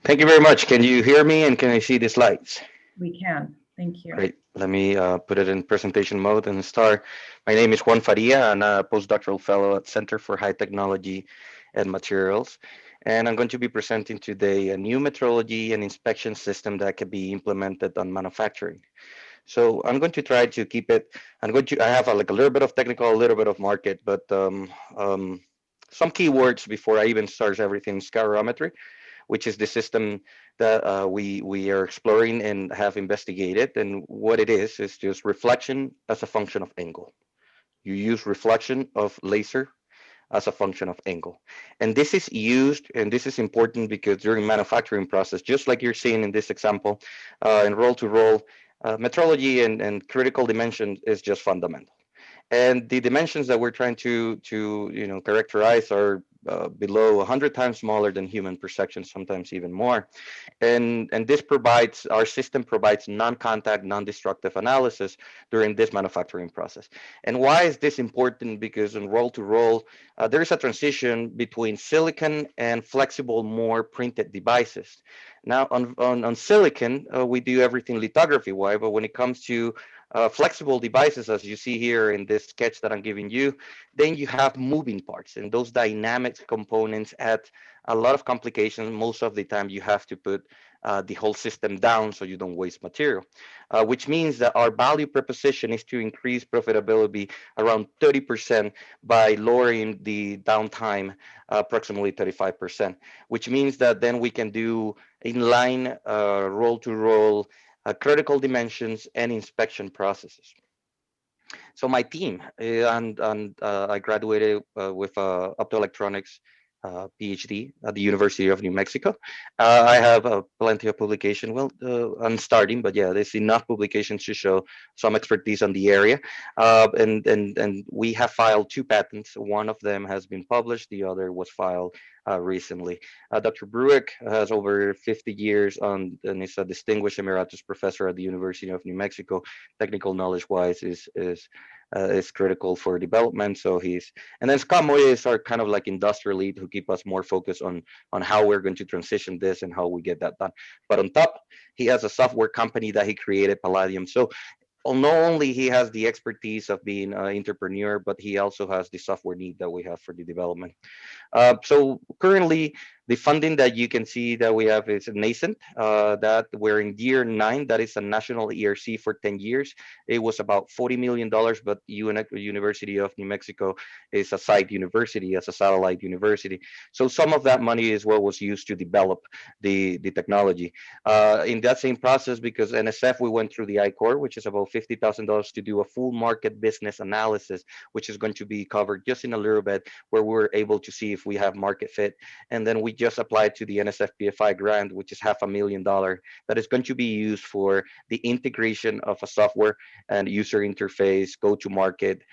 Thank you very much. Can you hear me and can I see the slides? We can. Thank you. Great. Let me put it in presentation mode and start. My name is Juan Faria, and I'm a postdoctoral fellow at Center for High Technology and Materials. And I'm going to be presenting today a new metrology and inspection system that can be implemented on manufacturing. So I'm going to try to keep it. I have like a little bit of technical, a little bit of market, but some keywords before I even start everything. Scatterometry, which is the system that we are exploring and have investigated. And what it is just reflection as a function of angle. You use reflection of laser as a function of angle. And this is used, and this is important because during manufacturing process, just like you're seeing in this example, in roll to roll, metrology and critical dimension is just fundamental. And the dimensions that we're trying to characterize are below 100 times smaller than human per section, sometimes even more. And this provides, our system provides non-contact, non-destructive analysis during this manufacturing process. And why is this important? Because in roll to roll, there is a transition between silicon and flexible, more printed devices. Now on silicon, we do everything lithography-wise, but when it comes to flexible devices, as you see here in this sketch that I'm giving you, then you have moving parts, and those dynamic components add a lot of complications. Most of the time, you have to put the whole system down so you don't waste material, which means that our value proposition is to increase profitability around 30% by lowering the downtime approximately 35%, which means that then we can do inline roll to roll critical dimensions and inspection processes. So my team, I graduated with optoelectronics PhD at the University of New Mexico. I have plenty of publication. Well, I'm starting, but yeah, there's enough publications to show some expertise on the area. And we have filed two patents. One of them has been published. The other was filed recently. Dr. Bruick has over 50 years on, and is a distinguished emeritus professor at the University of New Mexico. Technical knowledge-wise, is critical for development. So and then Scott Moya is our kind of like industrial lead who keep us more focused on how we're going to transition this and how we get that done. But on top, he has a software company that he created, Palladium. So not only he has the expertise of being an entrepreneur, but he also has the software need that we have for the development. So currently, the funding that you can see that we have is nascent. That we're in year 9. That is a national ERC for 10 years. It was about $40 million, but University of New Mexico is a site university, as a satellite university. So some of that money is what was used to develop the technology. In that same process, because NSF, we went through the I-Core, which is about $50,000 to do a full market business analysis, which is going to be covered just in a little bit, where we're able to see if we have market fit. And then we just applied to the NSF PFI grant, which is $500,000, that is going to be used for the integration of a software and user interface, go to market,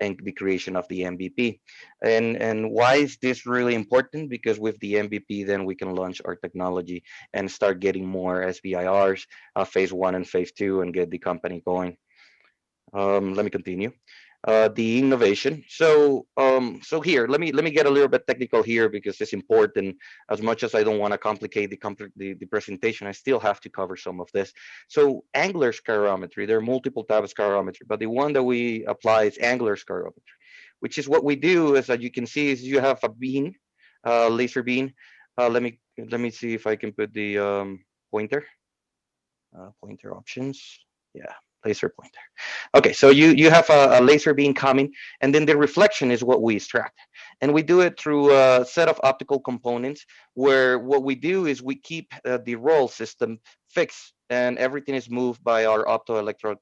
and the creation of the MVP. And why is this really important? Because with the MVP, then we can launch our technology and start getting more SBIRs, phase 1 and phase 2, and get the company going. Let me continue. The innovation. So here, let me get a little bit technical here because it's important. As much as I don't want to complicate the presentation, I still have to cover some of this. So angular scatterometry, there are multiple types of scatterometry, but the one that we apply is angular scatterometry, which is what we do. Is that you can see is you have a beam, laser beam. Let me see if I can put the pointer options. Yeah, laser pointer. Okay, so you have a laser beam coming, and then the reflection is what we extract. And we do it through a set of optical components where what we do is we keep the roll system fixed and everything is moved by our optoelectrode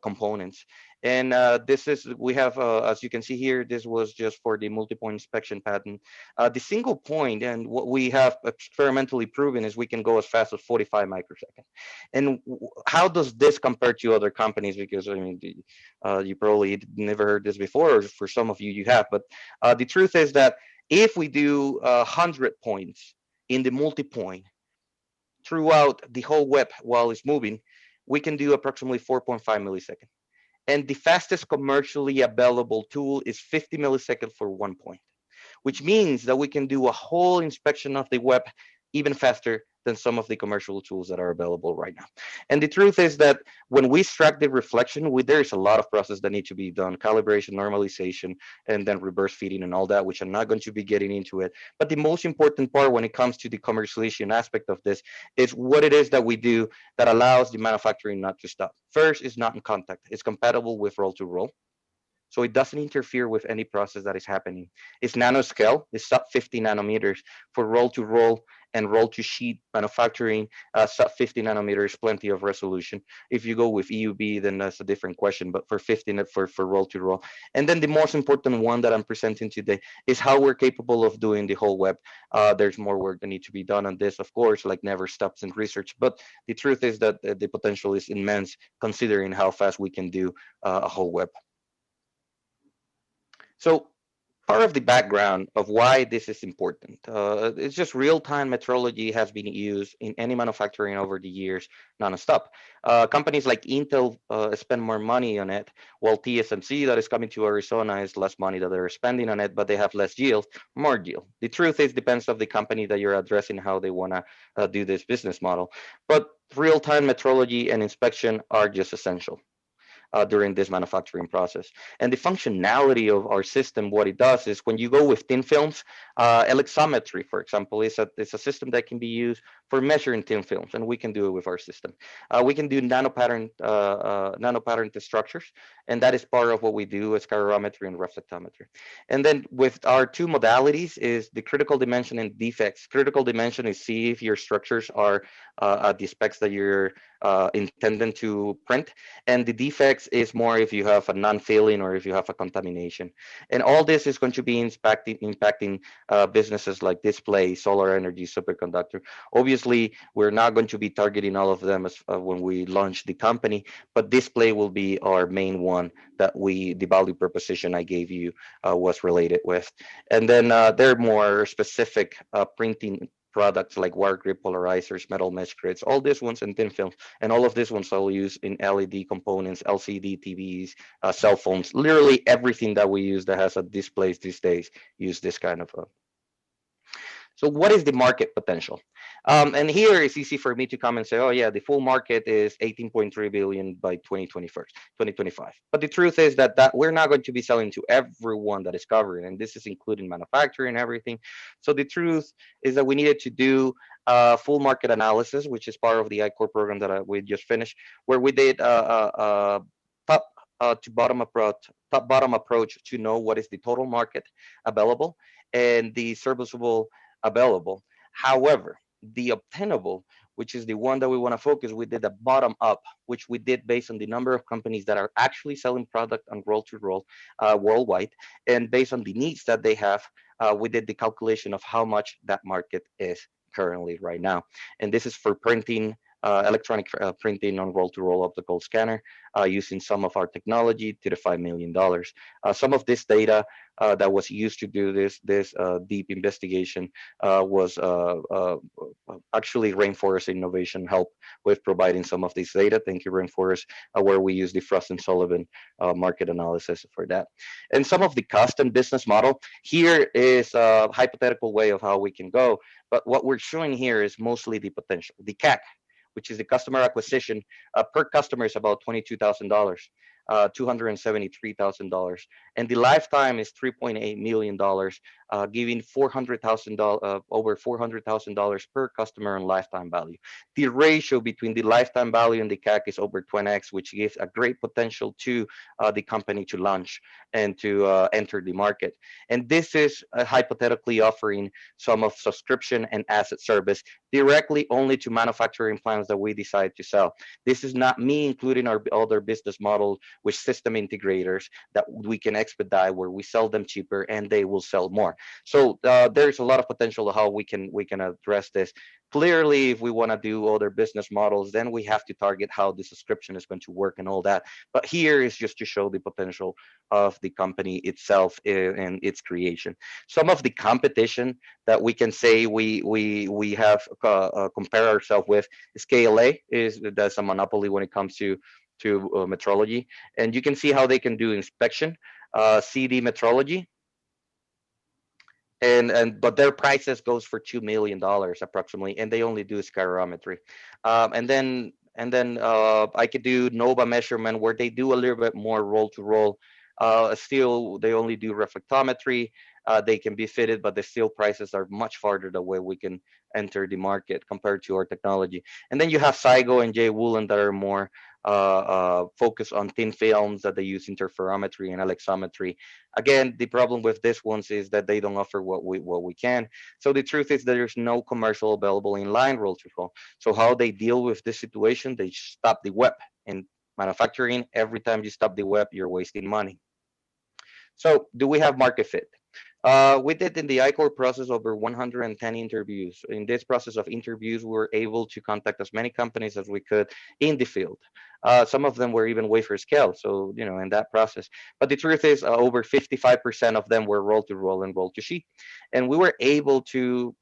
components. And this is, we have, as you can see here, this was just for the multi-point inspection pattern. The single point, and what we have experimentally proven is we can go as fast as 45 microseconds. And how does this compare to other companies? Because I mean, you probably never heard this before, or for some of you, you have. But the truth is that if we do 100 points in the multi-point throughout the whole web while it's moving, we can do approximately 4.5 milliseconds. And the fastest commercially available tool is 50 milliseconds for 1 point, which means that we can do a whole inspection of the web even faster than some of the commercial tools that are available right now. And the truth is that when we extract the reflection, there's a lot of process that need to be done, calibration, normalization, and then reverse feeding and all that, which I'm not going to be getting into it. But the most important part when it comes to the commercialization aspect of this is what it is that we do that allows the manufacturing not to stop. First is not in contact. It's compatible with roll to roll. So it doesn't interfere with any process that is happening. It's nanoscale, it's sub 50 nanometers for roll to roll and roll to sheet manufacturing. Sub 50 nanometers, plenty of resolution. If you go with EUV, then that's a different question. But for 15, for roll to roll, and then the most important one that I'm presenting today is how we're capable of doing the whole web. There's more work that needs to be done on this, of course, like never stops in research. But the truth is that the potential is immense, considering how fast we can do a whole web. So part of the background of why this is important, it's just real-time metrology has been used in any manufacturing over the years, nonstop. Companies like Intel spend more money on it, while TSMC that is coming to Arizona is less money that they're spending on it, but they have less yield, more yield. The truth is, depends of the company that you're addressing, how they want to do this business model. But real-time metrology and inspection are just essential during this manufacturing process. And the functionality of our system, what it does is when you go with thin films, Alexometry, for example, is a system that can be used for measuring thin films, and we can do it with our system. We can do nanopattern structures, and that is part of what we do as scatterometry and reflectometry. And then with our two modalities is the critical dimension and defects. Critical dimension is see if your structures are at the specs that you're intended to print, and the defects is more if you have a non-failing or if you have a contamination. And all this is going to be impacting businesses like display, solar energy, superconductor. Obviously, we're not going to be targeting all of them as when we launch the company, but display will be our main one that the value proposition I gave you was related with. And then there are more specific printing products like wire grip polarizers, metal mesh grids, all these ones and thin films, and all of these ones I'll use in LED components, LCD TVs, cell phones, literally everything that we use that has a display these days use this kind of so what is the market potential? And here it's easy for me to come and say, oh yeah, the full market is 18.3 billion by 2025. But the truth is that we're not going to be selling to everyone that is covered, and this is including manufacturing and everything. So the truth is that we needed to do full market analysis, which is part of the ICOR program that we just finished, where we did top to bottom approach, top bottom approach to know what is the total market available and the serviceable available. However, the obtainable, which is the one that we want to focus, we did a bottom up, which we did based on the number of companies that are actually selling product on roll to roll worldwide. And based on the needs that they have, we did the calculation of how much that market is currently right now. And this is for printing, electronic printing on roll-to-roll optical scanner using some of our technology to the $5 million. Some of this data that was used to do this deep investigation was actually Rainforest Innovation help with providing some of this data. Thank you, Rainforest, where we use the Frost and Sullivan market analysis for that. And some of the custom business model here is a hypothetical way of how we can go. But what we're showing here is mostly the potential. The CAC, which is the customer acquisition per customer, is about $22,000, $273,000, and the lifetime is $3.8 million, giving $400,000 over $400,000 per customer in lifetime value. The ratio between the lifetime value and the CAC is over 20x, which gives a great potential to the company to launch and to enter the market. And this is hypothetically offering some of subscription and asset service directly only to manufacturing plants that we decide to sell. This is not me including our other business models with system integrators that we can expedite, where we sell them cheaper and they will sell more. So there's a lot of potential of how we can address this. Clearly, if we want to do other business models, then we have to target how the subscription is going to work and all that. But here is just to show the potential of the company itself and its creation. Some of the competition that we can say we have compare ourselves with is KLA. That's a monopoly when it comes to metrology, and you can see how they can do inspection, CD metrology, and but their prices goes for $2 million approximately, and they only do scatterometry. And then I could do Nova measurement where they do a little bit more roll to roll. Still, they only do reflectometry. They can be fitted, but the steel prices are much farther the way we can enter the market compared to our technology. And then you have Saigo and J Woolen that are more focused on thin films that they use interferometry and alexometry. Again, the problem with this ones is that they don't offer what we can. So the truth is that there's no commercial available in line roll to roll. So how they deal with this situation, they stop the web. In manufacturing, every time you stop the web, you're wasting money. So, do we have market fit? We did in the ICOR process over 110 interviews. In this process of interviews, we were able to contact as many companies as we could in the field. Some of them were even wafer scale, so in that process. But the truth is, over 55% of them were roll to roll and roll to sheet, and we were able to,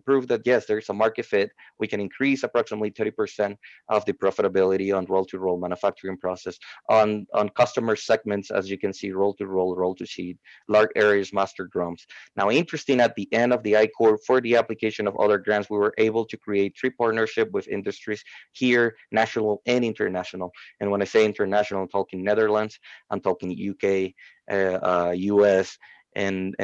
prove that yes, there's a market fit. We can increase approximately 30% of the profitability on roll to roll manufacturing process on customer segments, as you can see, roll to roll to sheet, large areas, master drums. Now, interesting, at the end of the ICOR, for the application of other grants, we were able to create 3 partnership with industries here, national and international. And when I say international, I'm talking Netherlands, I'm talking UK, US, and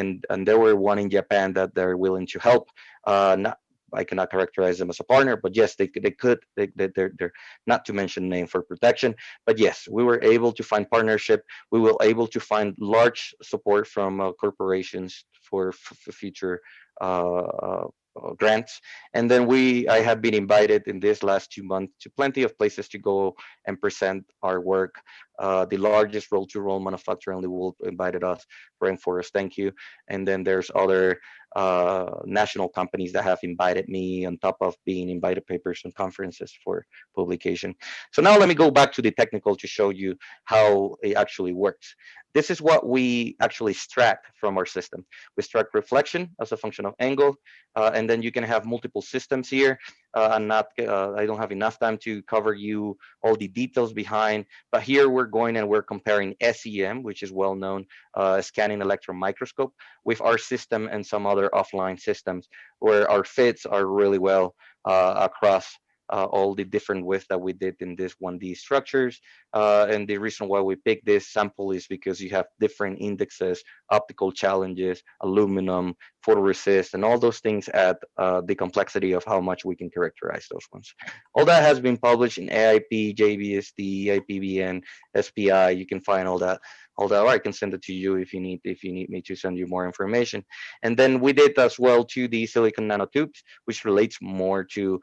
there were one in Japan that they're willing to help. Not, I cannot characterize them as a partner, but yes, they could. They're not to mention name for protection, but yes, we were able to find partnership. We were able to find large support from corporations for future uh, uh, grants. And then I have been invited in this last 2 months to plenty of places to go and present our work. The largest roll-to-roll manufacturer in the world invited us, Rainforest. Thank you. And then there's other national companies that have invited me on top of being invited papers and conferences for publication. So now let me go back to the technical to show you how it actually works. This is what we actually extract from our system. We extract reflection as a function of angle, and then you can have multiple systems here. I don't have enough time to cover you all the details behind, but here we're going and we're comparing SEM, which is well known, scanning electron microscope, with our system and some other offline systems where our fits are really well across all the different widths that we did in this 1D structures. And the reason why we picked this sample is because you have different indexes, optical challenges, aluminum, photoresist, and all those things add the complexity of how much we can characterize those ones. All that has been published in AIP, JBSD, IPBN, SPI. You can find all that, or I can send it to you if you need me to send you more information. And then we did as well 2D silicon nanotubes, which relates more to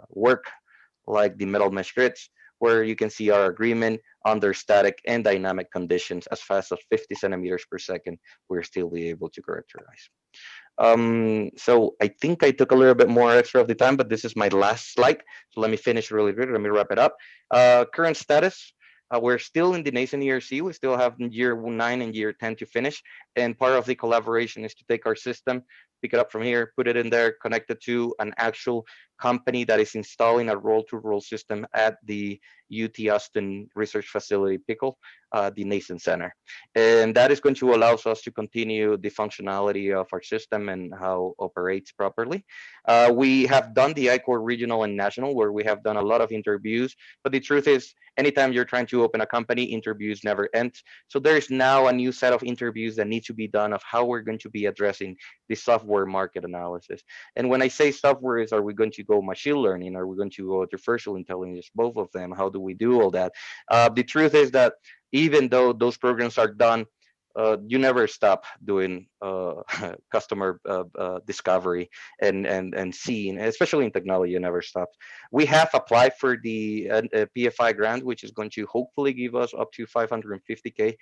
work like the metal mesh grids, where you can see our agreement under static and dynamic conditions as fast as 50 centimeters per second, we're still be able to characterize. So I think I took a little bit more extra of the time, but this is my last slide. So let me finish really good. Let me wrap it up. Current status. We're still in the nascent ERC. We still have year 9 and year 10 to finish. And part of the collaboration is to take our system, pick it up from here, put it in there, connect it to an actual company that is installing a roll-to-roll system at the UT Austin Research Facility, Pickle, the nascent center. And that is going to allow us to continue the functionality of our system and how it operates properly. We have done the ICOR regional and national, where we have done a lot of interviews. But the truth is, anytime you're trying to open a company, interviews never end. So there's now a new set of interviews that need to be done of how we're going to be addressing the software market analysis. And when I say software, is are we going to go machine learning? Are we going to go artificial intelligence? Both of them. How do we do all that? The truth is that even though those programs are done, you never stop doing customer discovery and seeing, especially in technology, you never stop. We have applied for the PFI grant, which is going to hopefully give us up to 550K,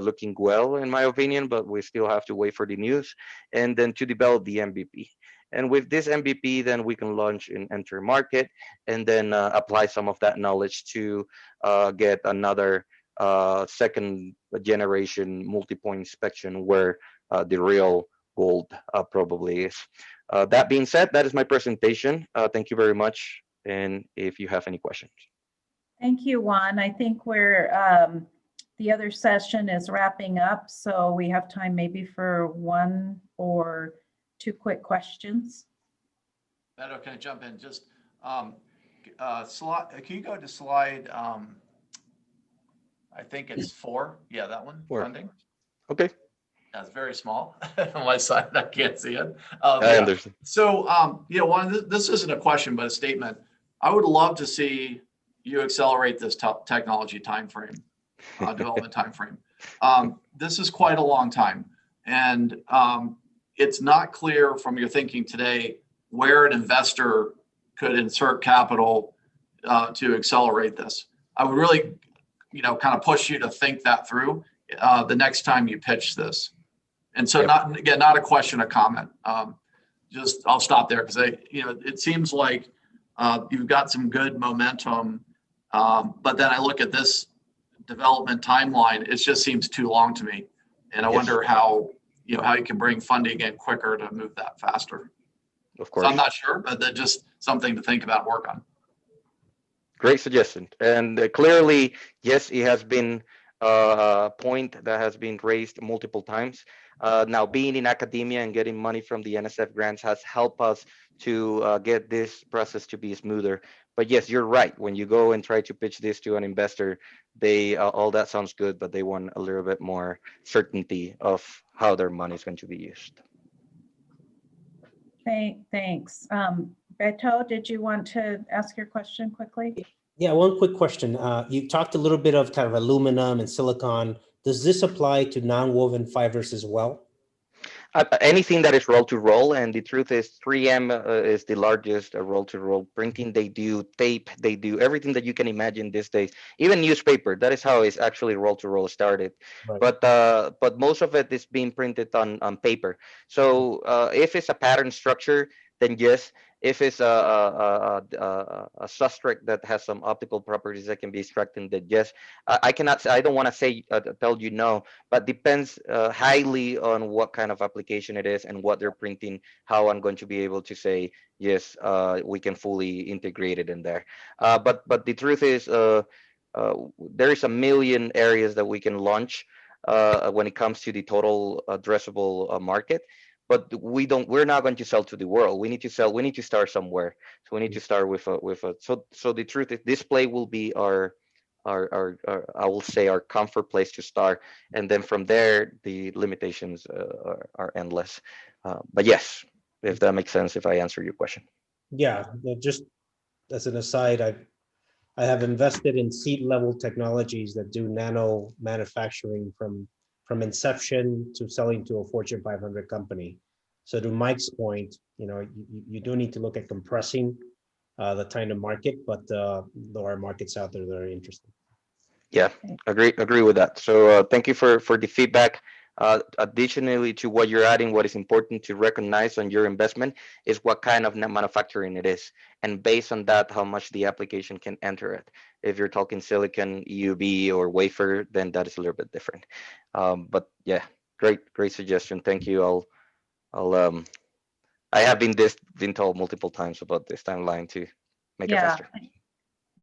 looking well in my opinion, but we still have to wait for the news, and then to develop the MVP. And with this MVP, then we can launch and enter market, and then apply some of that knowledge to get another second generation multi-point inspection where the real gold probably is. That being said, that is my presentation. Thank you very much. And if you have any questions. Thank you, Juan. I think we're the other session is wrapping up, so we have time maybe for one or two quick questions. Beto, can I jump in? Just slide. Can you go to slide? I think it's 4. Yeah, that one. 4. Funding. Okay. That's very small on my side. I can't see it. I understand. So, Juan, this isn't a question, but a statement. I would love to see you accelerate this technology timeframe, development timeframe. This is quite a long time, and it's not clear from your thinking today where an investor could insert capital to accelerate this. I would really, kind of push you to think that through the next time you pitch this. And so, not a question, a comment. I'll stop there because it seems like you've got some good momentum, but then I look at this development timeline. It just seems too long to me, and I wonder how you can bring funding in quicker to move that faster. Of course. So I'm not sure, but that's just something to think about, work on. Great suggestion. And clearly, yes, it has been a point that has been raised multiple times. Now, being in academia and getting money from the NSF grants has helped us to get this process to be smoother. But yes, you're right. When you go and try to pitch this to an investor, they all that sounds good, but they want a little bit more certainty of how their money is going to be used. Thanks. Beto, did you want to ask your question quickly? Yeah, one quick question. You talked a little bit of kind of aluminum and silicon. Does this apply to non-woven fibers as well? Anything that is roll-to-roll, and the truth is 3M is the largest roll-to-roll printing. They do tape, they do everything that you can imagine these days, even newspaper. That is how it's actually roll-to-roll started. Right. But most of it is being printed on paper. So if it's a pattern structure, then yes. If it's a substrate that has some optical properties that can be extracted, then yes. I cannot. I don't want to say tell you no, but depends highly on what kind of application it is and what they're printing. How I'm going to be able to say yes, we can fully integrate it in there. But the truth is, there is a million areas that we can launch when it comes to the total addressable market. But we're not going to sell to the world. We need to start somewhere. So we need to start with a so the truth is display will be our I will say our comfort place to start, and then from there the limitations are endless. But yes, if that makes sense, if I answer your question. Yeah, just as an aside, I have invested in seed level technologies that do nano manufacturing from inception to selling to a Fortune 500 company. So to Mike's point, you do need to look at compressing the time to market, but there are markets out there that are interesting. Yeah, agree with that. So thank you for the feedback. Additionally to what you're adding, what is important to recognize on your investment is what kind of manufacturing it is. And based on that, how much the application can enter it. If you're talking silicon, EUV, or wafer, then that is a little bit different. But yeah, great suggestion. Thank you. I have been told multiple times about this timeline to make it faster.